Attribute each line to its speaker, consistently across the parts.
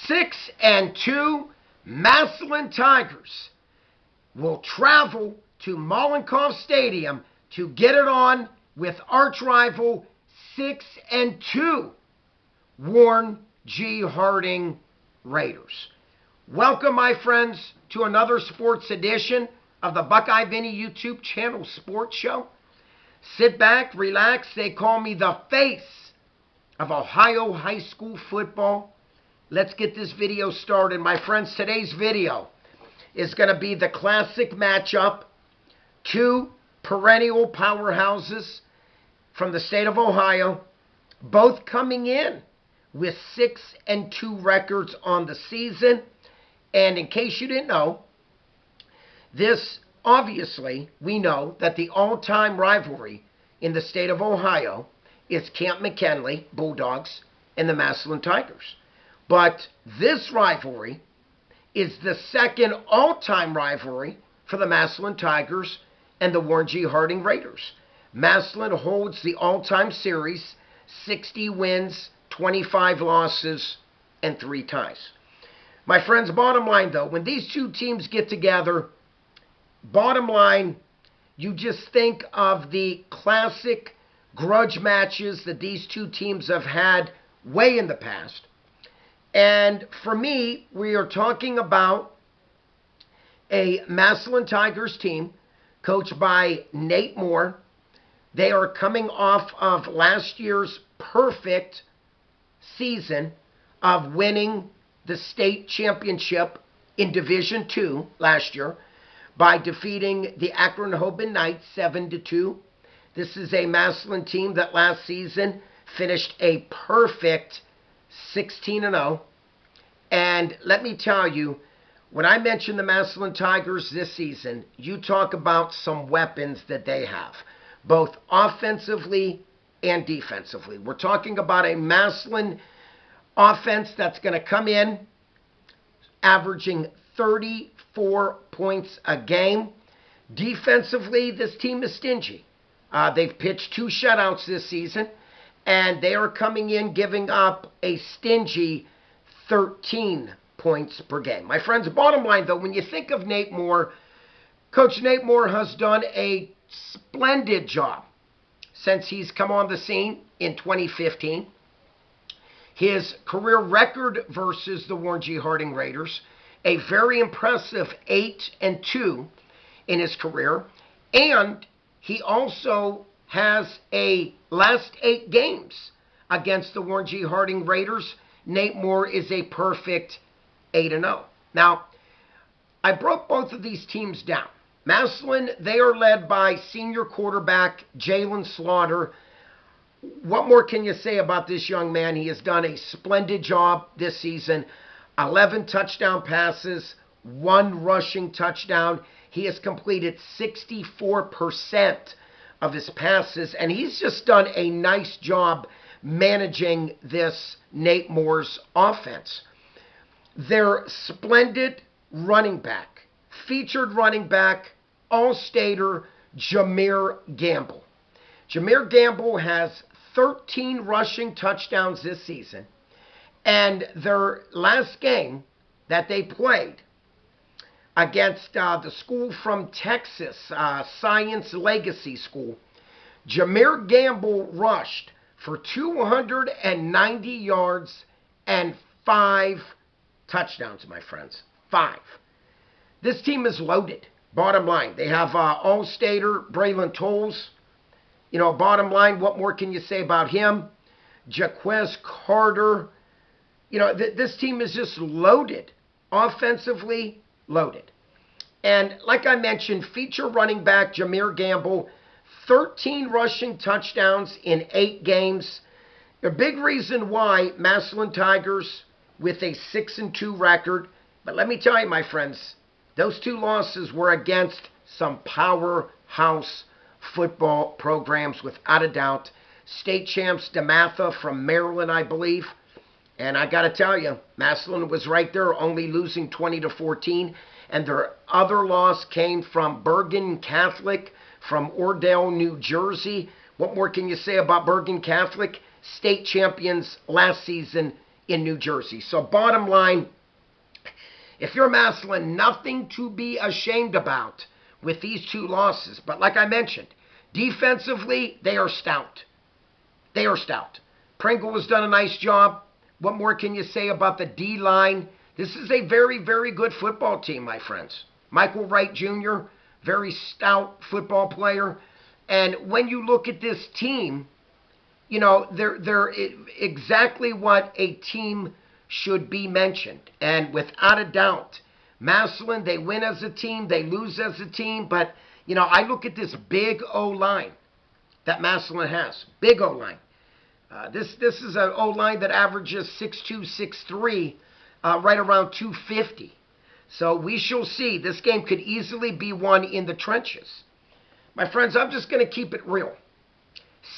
Speaker 1: 6-2 Massillon Tigers will travel to Mollenkopf Stadium to get it on with arch rival 6-2 Warren G. Harding Raiders. Welcome, my friends, to another sports edition of the Buckeye Vinny YouTube channel sports show. Sit back, relax. They call me the face of Ohio high school football. Let's get this video started. My friends, today's video is going to be the classic matchup. Two perennial powerhouses from the state of Ohio, both coming in with 6-2 records on the season. And in case you didn't know, this obviously, we know that the all-time rivalry in the state of Ohio is Camp McKinley Bulldogs and the Massillon Tigers. But this rivalry is the second all-time rivalry for the Massillon Tigers and the Warren G. Harding Raiders. Massillon holds the all-time series, 60 wins, 25 losses, and 3 ties. My friends, bottom line though, when these two teams get together, bottom line, you just think of the classic grudge matches that these two teams have had way in the past. And for me, we are talking about a Massillon Tigers team coached by Nate Moore. They are coming off of last year's perfect season of winning the state championship in Division II last year by defeating the Akron-Hoban Knights 7-2. This is a Massillon team that last season finished a perfect 16-0. And let me tell you, when I mention the Massillon Tigers this season, you talk about some weapons that they have, both offensively and defensively. We're talking about a Massillon offense that's going to come in averaging 34 points a game. Defensively, this team is stingy. They've pitched 2 shutouts this season, and they are coming in giving up a stingy 13 points per game. My friends, bottom line though, when you think of Nate Moore, Coach Nate Moore has done a splendid job since he's come on the scene in 2015. His career record versus the Warren G. Harding Raiders, a very impressive 8-2 in his career. And he also has a last 8 games against the Warren G. Harding Raiders. Nate Moore is a perfect 8-0. Now, I broke both of these teams down. Massillon, they are led by senior quarterback Jalen Slaughter. What more can you say about this young man? He has done a splendid job this season. 11 touchdown passes, 1 rushing touchdown. He has completed 64% of his passes, and he's just done a nice job managing this Nate Moore's offense. Their splendid running back, featured running back, all-stater, Jameer Gamble. Jameer Gamble has 13 rushing touchdowns this season, and their last game that they played against the school from Texas, Science Legacy School, Jameer Gamble rushed for 290 yards and 5 touchdowns, my friends. 5. This team is loaded. Bottom line, they have all-stater Braylon Tolles. You know, bottom line, what more can you say about him? Jaquez Carter. You know, this team is just loaded. Offensively loaded. And like I mentioned, feature running back Jameer Gamble, 13 rushing touchdowns in 8 games. A big reason why Massillon Tigers with a 6-2 record. But let me tell you, my friends, those 2 losses were against some powerhouse football programs, without a doubt. State champs DeMatha from Maryland, I believe. And I got to tell you, Massillon was right there, only losing 20-14. And their other loss came from Bergen Catholic from Ordale, New Jersey. What more can you say about Bergen Catholic? State champions last season in New Jersey. So bottom line, if you're Massillon, nothing to be ashamed about with these two losses. But like I mentioned, defensively, they are stout. They are stout. Pringle has done a nice job. What more can you say about the D-line? This is a very, very good football team, my friends. Michael Wright Jr., very stout football player. And when you look at this team, you know, they're exactly what a team should be mentioned. And without a doubt, Massillon, they win as a team, they lose as a team. But, you know, I look at this big O-line that Massillon has. Big O-line. This is an O-line that averages 6'2", 6'3", right around 250. So we shall see. This game could easily be won in the trenches. My friends, I'm just going to keep it real.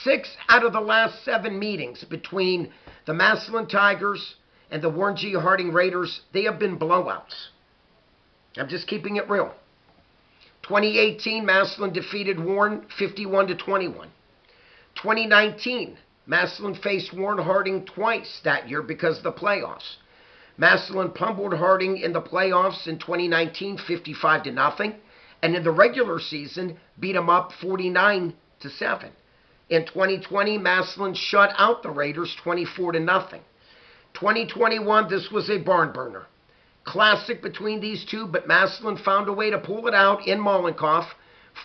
Speaker 1: 6 out of the last 7 meetings between the Massillon Tigers and the Warren G. Harding Raiders, they have been blowouts. I'm just keeping it real. 2018, Massillon defeated Warren 51-21. 2019, Massillon faced Warren Harding twice that year because of the playoffs. Massillon pummeled Harding in the playoffs in 2019, 55-0, and in the regular season, beat him up 49-7. In 2020, Massillon shut out the Raiders 24-0. 2021, this was a barn burner. Classic between these two, but Massillon found a way to pull it out in Mollenkopf,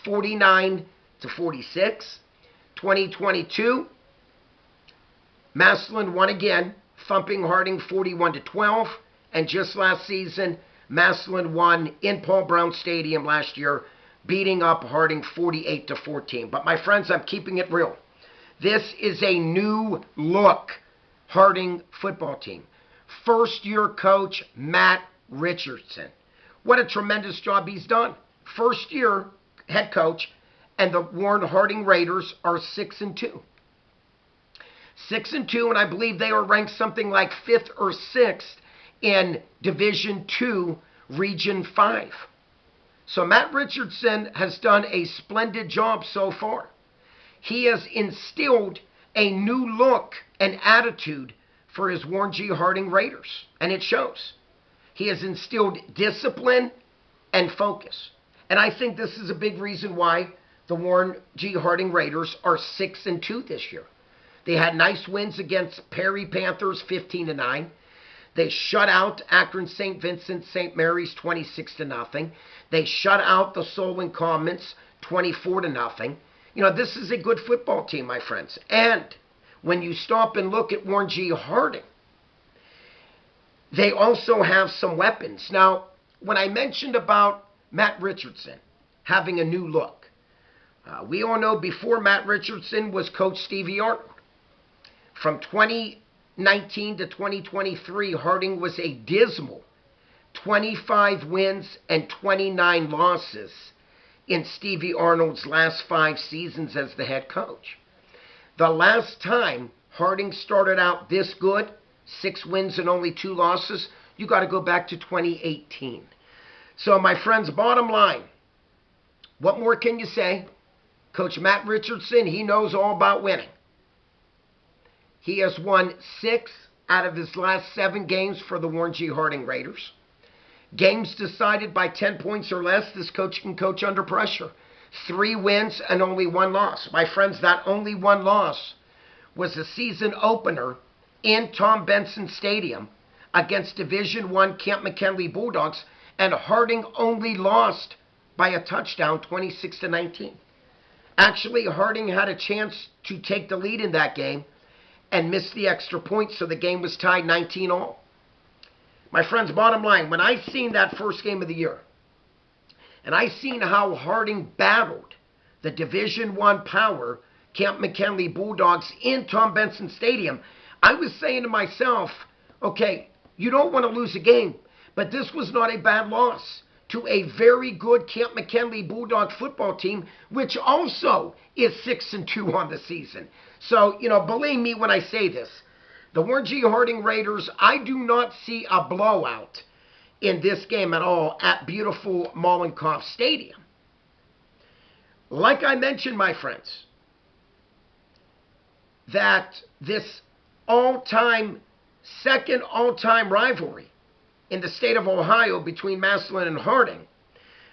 Speaker 1: 49-46. 2022, Massillon won again, thumping Harding 41-12. And just last season, Massillon won in Paul Brown Stadium last year, beating up Harding 48-14. But my friends, I'm keeping it real. This is a new look Harding football team. First-year coach Matt Richardson. What a tremendous job he's done. First-year head coach, and the Warren Harding Raiders are 6-2. 6-2, and I believe they are ranked something like 5th or 6th in Division II, Region 5. So Matt Richardson has done a splendid job so far. He has instilled a new look and attitude for his Warren G. Harding Raiders, and it shows. He has instilled discipline and focus. And I think this is a big reason why the Warren G. Harding Raiders are 6-2 this year. They had nice wins against Perry Panthers, 15-9. They shut out Akron St. Vincent St. Mary's 26-0. They shut out the Solon Commons 24-0. You know, this is a good football team, my friends. And when you stop and look at Warren G. Harding, they also have some weapons. Now, when I mentioned about Matt Richardson having a new look, we all know before Matt Richardson was Coach Stevie Arnold. From 2019 to 2023, Harding was a dismal 25 wins and 29 losses in Stevie Arnold's last 5 seasons as the head coach. The last time Harding started out this good, 6 wins and only 2 losses, you got to go back to 2018. So my friends, bottom line, what more can you say? Coach Matt Richardson, he knows all about winning. He has won 6 out of his last 7 games for the Warren G. Harding Raiders. Games decided by 10 points or less, this coach can coach under pressure. 3 wins and only 1 loss. My friends, that only 1 loss was the season opener in Tom Benson Stadium against Division I Camp McKinley Bulldogs, and Harding only lost by a touchdown, 26-19. Actually, Harding had a chance to take the lead in that game and missed the extra point, so the game was tied 19-all. My friends, bottom line, when I seen that first game of the year, and I seen how Harding battled the Division I power Camp McKinley Bulldogs in Tom Benson Stadium, I was saying to myself, okay, you don't want to lose a game, but this was not a bad loss to a very good Camp McKinley Bulldog football team, which also is 6-2 on the season. So, you know, believe me when I say this. The Warren G. Harding Raiders, I do not see a blowout in this game at all at beautiful Mollenkopf Stadium. Like I mentioned, my friends, that this all-time second all-time rivalry in the state of Ohio between Massillon and Harding.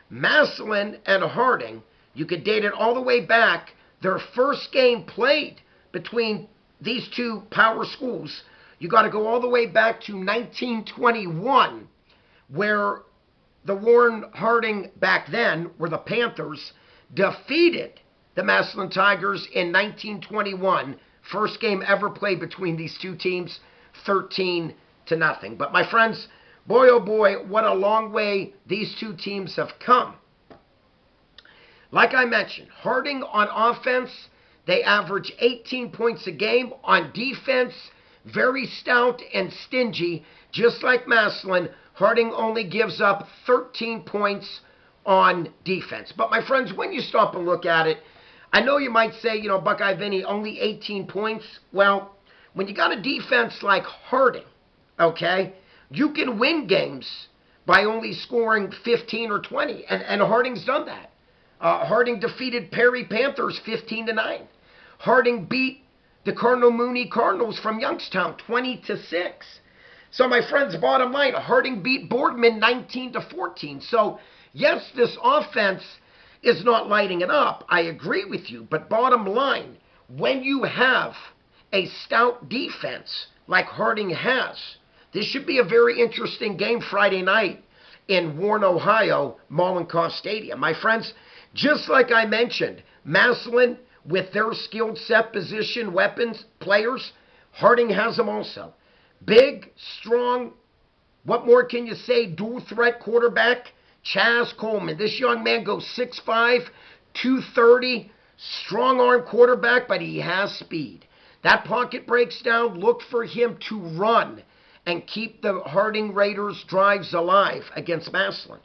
Speaker 1: Massillon and Harding, you could date it all the way back. Their first game played between these two power schools, you got to go all the way back to 1921, where the Warren Harding back then, were the Panthers, defeated the Massillon Tigers in 1921. First game ever played between these two teams, 13-0. But my friends, boy oh boy, what a long way these two teams have come. Like I mentioned, Harding on offense, they average 18 points a game. On defense, very stout and stingy. Just like Massillon, Harding only gives up 13 points on defense. But my friends, when you stop and look at it, I know you might say, Buckeye Vinny, only 18 points. Well, when you got a defense like Harding, okay, you can win games by only scoring 15 or 20. And Harding's done that. Harding defeated Perry Panthers 15-9. Harding beat the Cardinal Mooney Cardinals from Youngstown 20-6. So my friends, bottom line, Harding beat Boardman 19-14. So yes, this offense is not lighting it up. I agree with you. But bottom line, when you have a stout defense like Harding has, this should be a very interesting game Friday night in Warren, Ohio, Massillon Stadium. My friends, just like I mentioned, Massillon, with their skilled set position weapons, players, Harding has them also. Big, strong, what more can you say, dual threat quarterback, Chaz Coleman. This young man goes 6'5", 230, strong arm quarterback, but he has speed. That pocket breaks down. Look for him to run and keep the Harding Raiders' drives alive against Massillon.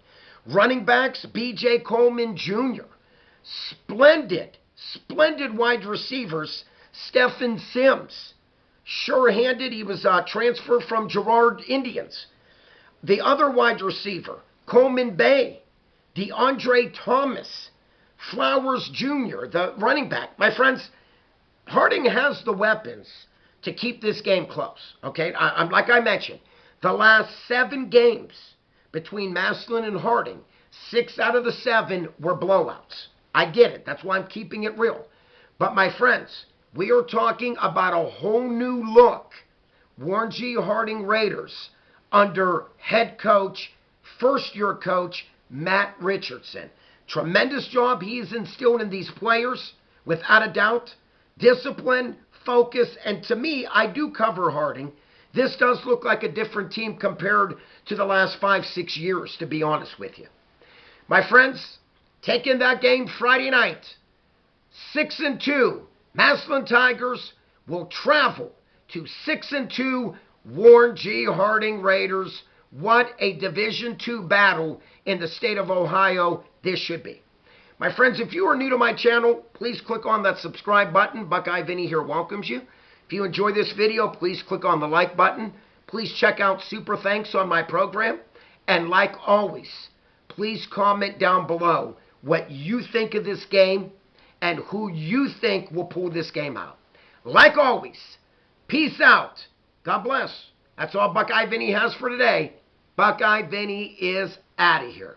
Speaker 1: Running backs, B.J. Coleman Jr. Splendid wide receivers, Stephen Sims. Sure-handed, he was transferred from Girard Indians. The other wide receiver, Coleman Bay, DeAndre Thomas, Flowers Jr., the running back. My friends, Harding has the weapons to keep this game close. Okay, like I mentioned, the last 7 games between Massillon and Harding, 6 out of the 7 were blowouts. I get it. That's why I'm keeping it real. But my friends, we are talking about a whole new look. Warren G. Harding Raiders under head coach, first-year coach, Matt Richardson. Tremendous job he's instilled in these players, without a doubt. Discipline, focus, and to me, I do cover Harding. This does look like a different team compared to the last 5-6 years, to be honest with you. My friends, taking that game Friday night, 6-2, Massillon Tigers will travel to 6-2 Warren G. Harding Raiders. What a Division II battle in the state of Ohio this should be. My friends, if you are new to my channel, please click on that subscribe button. Buckeye Vinny here welcomes you. If you enjoy this video, please click on the like button. Please check out Super Thanks on my program. And like always, please comment down below what you think of this game and who you think will pull this game out. Like always, peace out. God bless. That's all Buckeye Vinny has for today. Buckeye Vinny is out of here.